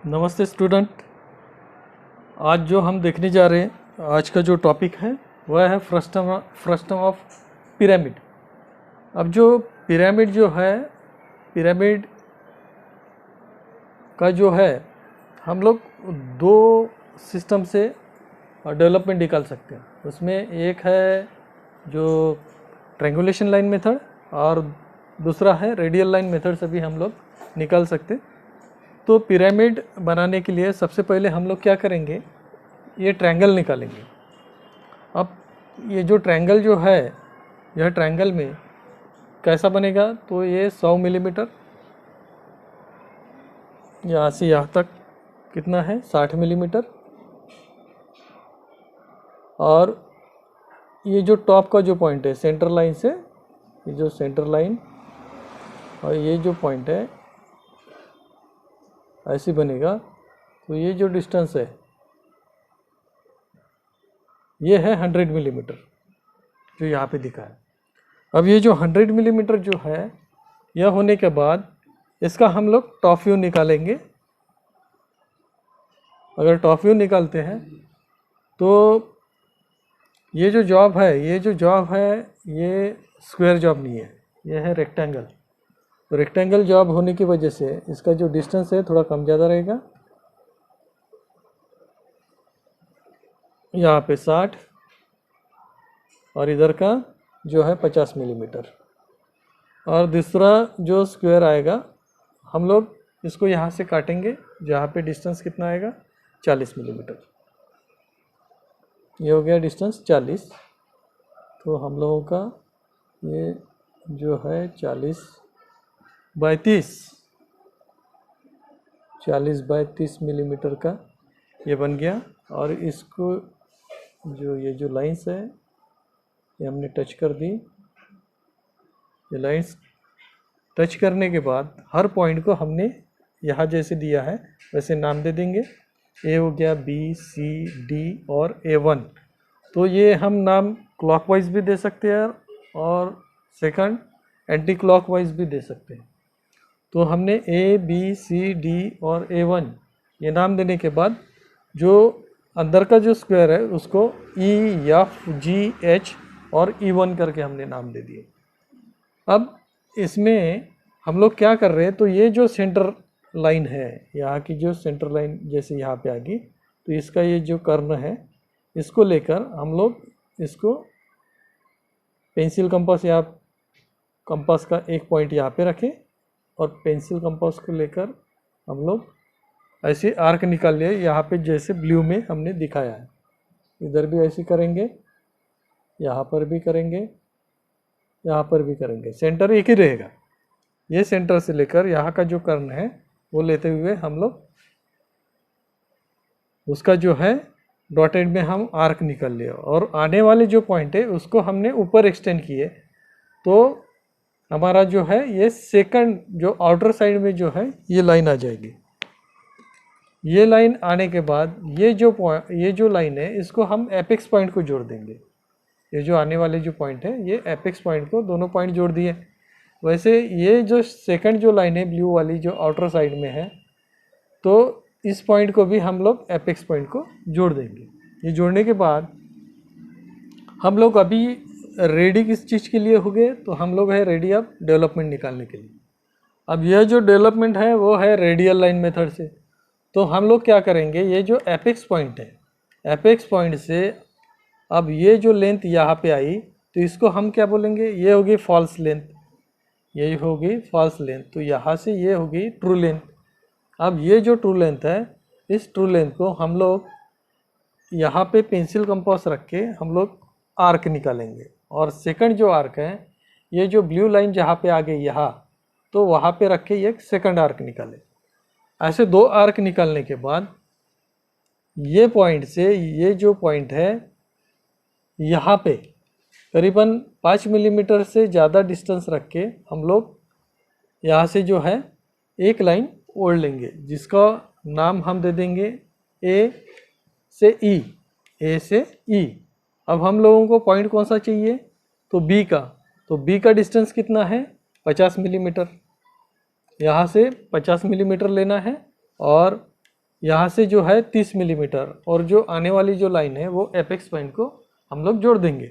नमस्ते स्टूडेंट। आज जो हम देखने जा रहे हैं, आज का जो टॉपिक है वह है फ्रस्टम ऑफ पिरामिड। अब जो पिरामिड पिरामिड का जो है हम लोग दो सिस्टम से डेवलपमेंट निकाल सकते हैं। उसमें एक है जो ट्रायंगुलेशन लाइन मेथड और दूसरा है रेडियल लाइन मेथड से भी हम लोग निकाल सकते हैं। तो पिरामिड बनाने के लिए सबसे पहले हम लोग क्या करेंगे, ये ट्रायंगल निकालेंगे। अब ये जो ट्रायंगल जो है, यह ट्रायंगल में कैसा बनेगा, तो ये 100 मिलीमीटर, यहाँ से यहाँ तक कितना है 60 मिलीमीटर, और ये जो टॉप का जो पॉइंट है सेंटर लाइन से, ये जो सेंटर लाइन और ये जो पॉइंट है ऐसे बनेगा। तो ये जो डिस्टेंस है ये है 100 मिलीमीटर जो यहाँ पे दिखा है। अब ये जो 100 मिलीमीटर जो है, यह होने के बाद इसका हम लोग टॉप व्यू निकालेंगे। अगर टॉप व्यू निकालते हैं तो ये जो जॉब है ये स्क्वायर जॉब नहीं है, ये है रेक्टेंगल। तो रेक्टेंगल जॉब होने की वजह से इसका जो डिस्टेंस है थोड़ा कम ज़्यादा रहेगा। यहाँ पे 60 और इधर का जो है 50 मिलीमीटर। और दूसरा जो स्क्वायर आएगा हम लोग इसको यहाँ से काटेंगे, जहाँ पे डिस्टेंस कितना आएगा 40 मिलीमीटर। ये हो गया डिस्टेंस 40। तो हम लोगों का ये जो है 40 बाई 30 मिलीमीटर का ये बन गया। और इसको ये जो लाइंस है ये हमने टच कर दी। ये लाइंस टच करने के बाद हर पॉइंट को हमने यहाँ जैसे दिया है वैसे नाम दे देंगे। ए हो गया, बी, सी, डी और A1। तो ये हम नाम क्लॉकवाइज भी दे सकते हैं और सेकंड एंटी क्लॉकवाइज भी दे सकते हैं। तो हमने A, B, C, D और A1 ये नाम देने के बाद जो अंदर का जो स्क्वायर है उसको E, F, G, H और E1 करके हमने नाम दे दिए। अब इसमें हम लोग क्या कर रहे हैं, तो ये जो सेंटर लाइन है, यहाँ की जो सेंटर लाइन जैसे यहाँ पे आ गई, तो इसका ये जो कर्व है इसको लेकर हम लोग इसको पेंसिल कंपास या कंपास का एक पॉइंट यहाँ पे रखें और पेंसिल कंपास को लेकर हम लोग ऐसे आर्क निकाल लिए। यहाँ पे जैसे ब्लू में हमने दिखाया है, इधर भी ऐसे करेंगे, यहाँ पर भी करेंगे, यहाँ पर भी करेंगे। सेंटर एक ही रहेगा। ये सेंटर से लेकर यहाँ का जो कर्व है वो लेते हुए हम लोग उसका जो है डॉटेड में हम आर्क निकाल लिए और आने वाले जो पॉइंट है उसको हमने ऊपर एक्सटेंड किए। तो हमारा जो है ये सेकंड जो आउटर साइड में जो है ये लाइन आ जाएगी। ये लाइन आने के बाद ये जो लाइन है इसको हम एपेक्स पॉइंट को जोड़ देंगे। ये जो आने वाले जो पॉइंट है ये एपेक्स पॉइंट को दोनों पॉइंट जोड़ दिए। वैसे ये जो सेकंड जो लाइन है ब्लू वाली जो आउटर साइड में है, तो इस पॉइंट को भी हम लोग एपेक्स पॉइंट को जोड़ देंगे। ये जोड़ने के बाद हम लोग अभी रेडी किस चीज़ के लिए हो गए, तो हम लोग है रेडी अब डेवलपमेंट निकालने के लिए। अब यह जो डेवलपमेंट है वो है रेडियल लाइन मेथड से। तो हम लोग क्या करेंगे, ये जो एपेक्स पॉइंट है, एपेक्स पॉइंट से अब ये जो लेंथ यहाँ पे आई तो इसको हम क्या बोलेंगे, ये होगी फॉल्स लेंथ, ये होगी फॉल्स लेंथ। तो यहाँ से ये होगी ट्रू लेंथ। अब ये जो ट्रू लेंथ है, इस ट्रू लेंथ को हम लोग यहाँ पे पेंसिल कंपास रख के हम लोग आर्क निकालेंगे। और सेकंड जो आर्क है, ये जो ब्लू लाइन जहाँ पे आ गई यहाँ, तो वहाँ पे रख के एक सेकंड आर्क निकाले। ऐसे दो आर्क निकालने के बाद ये पॉइंट से ये जो पॉइंट है यहाँ पे करीबन 5 मिलीमीटर से ज़्यादा डिस्टेंस रख के हम लोग यहाँ से जो है एक लाइन ओढ़ लेंगे, जिसका नाम हम दे देंगे A से E, A से E। अब हम लोगों को पॉइंट कौन सा चाहिए, तो B का। तो B का डिस्टेंस कितना है 50 मिलीमीटर। यहाँ से 50 मिलीमीटर लेना है और यहाँ से जो है 30 मिलीमीटर, और जो आने वाली जो लाइन है वो एपेक्स पॉइंट को हम लोग जोड़ देंगे।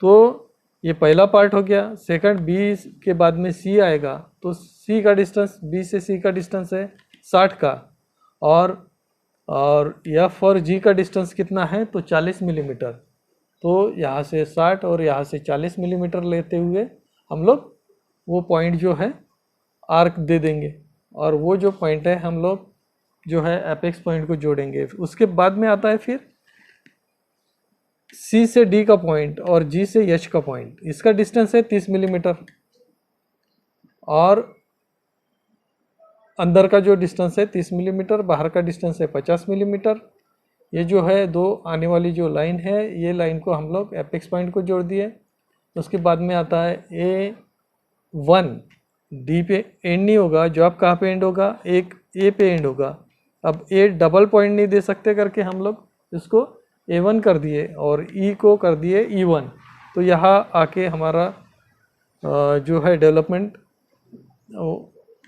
तो ये पहला पार्ट हो गया। सेकंड, बी के बाद में सी आएगा, तो सी का डिस्टेंस, बी से सी का डिस्टेंस है 60 का, और एफ और जी का डिस्टेंस कितना है तो 40 मिलीमीटर। तो यहाँ से 60 और यहाँ से 40 मिलीमीटर लेते हुए हम लोग वो पॉइंट जो है आर्क दे देंगे, और वो जो पॉइंट है हम लोग जो है एपेक्स पॉइंट को जोड़ेंगे। उसके बाद में आता है फिर सी से डी का पॉइंट और जी से एच का पॉइंट। इसका डिस्टेंस है 30 मिलीमीटर, और अंदर का जो डिस्टेंस है 30 मिलीमीटर, बाहर का डिस्टेंस है 50 मिलीमीटर। ये जो है दो आने वाली जो लाइन है, ये लाइन को हम लोग एपेक्स पॉइंट को जोड़ दिए। उसके बाद में आता है A1, डी पे एंड नहीं होगा, जॉब कहाँ पे एंड होगा, एक ए पे एंड होगा। अब ए डबल पॉइंट नहीं दे सकते करके हम लोग इसको A1 कर दिए और ई को कर दिए E1। तो यहाँ आके हमारा जो है डेवलपमेंट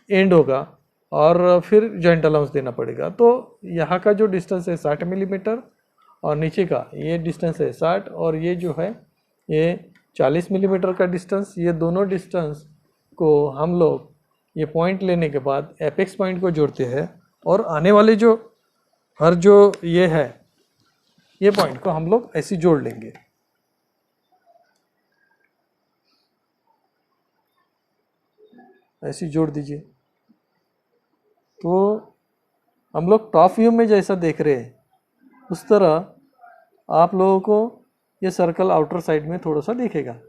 एंड होगा, और फिर जॉइंट अलाउंस देना पड़ेगा। तो यहाँ का जो डिस्टेंस है 60 मिलीमीटर, और नीचे का ये डिस्टेंस है 60, और ये जो है ये 40 मिलीमीटर का डिस्टेंस। ये दोनों डिस्टेंस को हम लोग ये पॉइंट लेने के बाद एपेक्स पॉइंट को जोड़ते हैं, और आने वाले जो हर जो ये है ये पॉइंट को हम लोग ऐसे जोड़ लेंगे। ऐसे जोड़ दीजिए। तो हम लोग टॉप व्यू में जैसा देख रहे हैं उस तरह आप लोगों को ये सर्कल आउटर साइड में थोड़ा सा दिखेगा।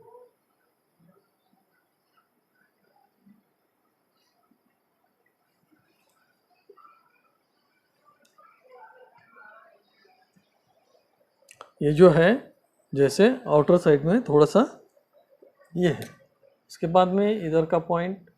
ये जो है जैसे आउटर साइड में थोड़ा सा ये है। इसके बाद में इधर का पॉइंट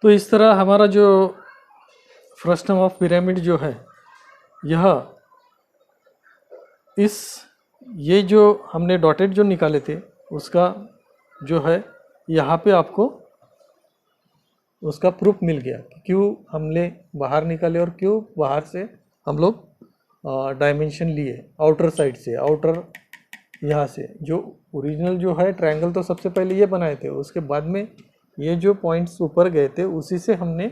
तो इस तरह हमारा जो फ्रस्टम ऑफ पिरामिड जो है यह ये जो हमने डॉटेड जो निकाले थे उसका जो है यहाँ पे आपको उसका प्रूफ मिल गया कि क्यों हमने बाहर निकाले और क्यों बाहर से हम लोग डायमेंशन लिए आउटर साइड से। आउटर यहाँ से जो ओरिजिनल जो है ट्रायंगल तो सबसे पहले ये बनाए थे, उसके बाद में ये जो पॉइंट्स ऊपर गए थे उसी से हमने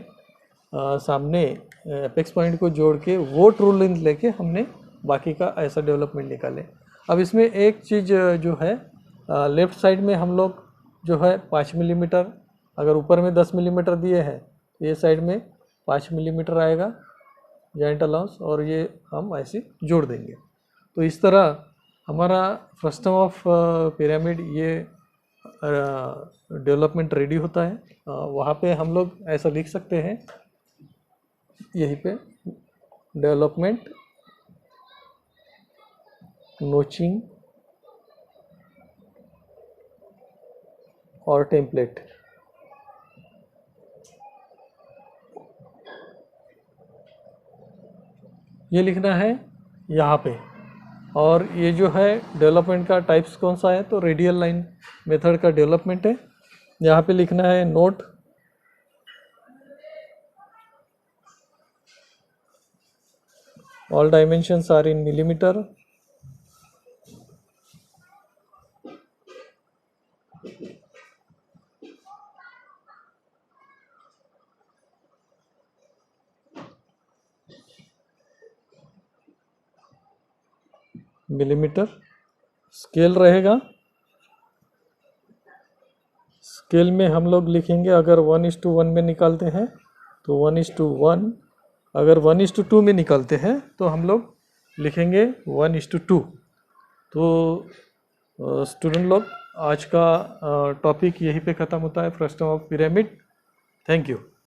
सामने एपेक्स पॉइंट को जोड़ के वो ट्रू लेंथ लेके हमने बाकी का ऐसा डेवलपमेंट निकाले। अब इसमें एक चीज़ जो है लेफ़्ट साइड में हम लोग जो है 5 मिलीमीटर, अगर ऊपर में 10 मिलीमीटर दिए हैं तो ये साइड में 5 मिलीमीटर आएगा जॉइंट अलाउंस, और ये हम ऐसे जोड़ देंगे। तो इस तरह हमारा फ्रस्टम ऑफ पिरामिड ये डेवलपमेंट रेडी होता है। वहाँ पे हम लोग ऐसा लिख सकते हैं यहीं पे डेवलपमेंट नोचिंग और टेम्पलेट। ये लिखना है यहाँ पे। और ये जो है डेवलपमेंट का टाइप्स कौन सा है तो रेडियल लाइन मेथड का डेवलपमेंट है। यहाँ पे लिखना है note all dimensions are in millimeter. Millimeter scale रहेगा। स्केल में हम लोग लिखेंगे अगर 1:1 में निकालते हैं तो 1:1, अगर 1:2 में निकालते हैं तो हम लोग लिखेंगे 1:2। तो स्टूडेंट लोग आज का टॉपिक यहीं पे ख़त्म होता है frustum of pyramid. Thank you.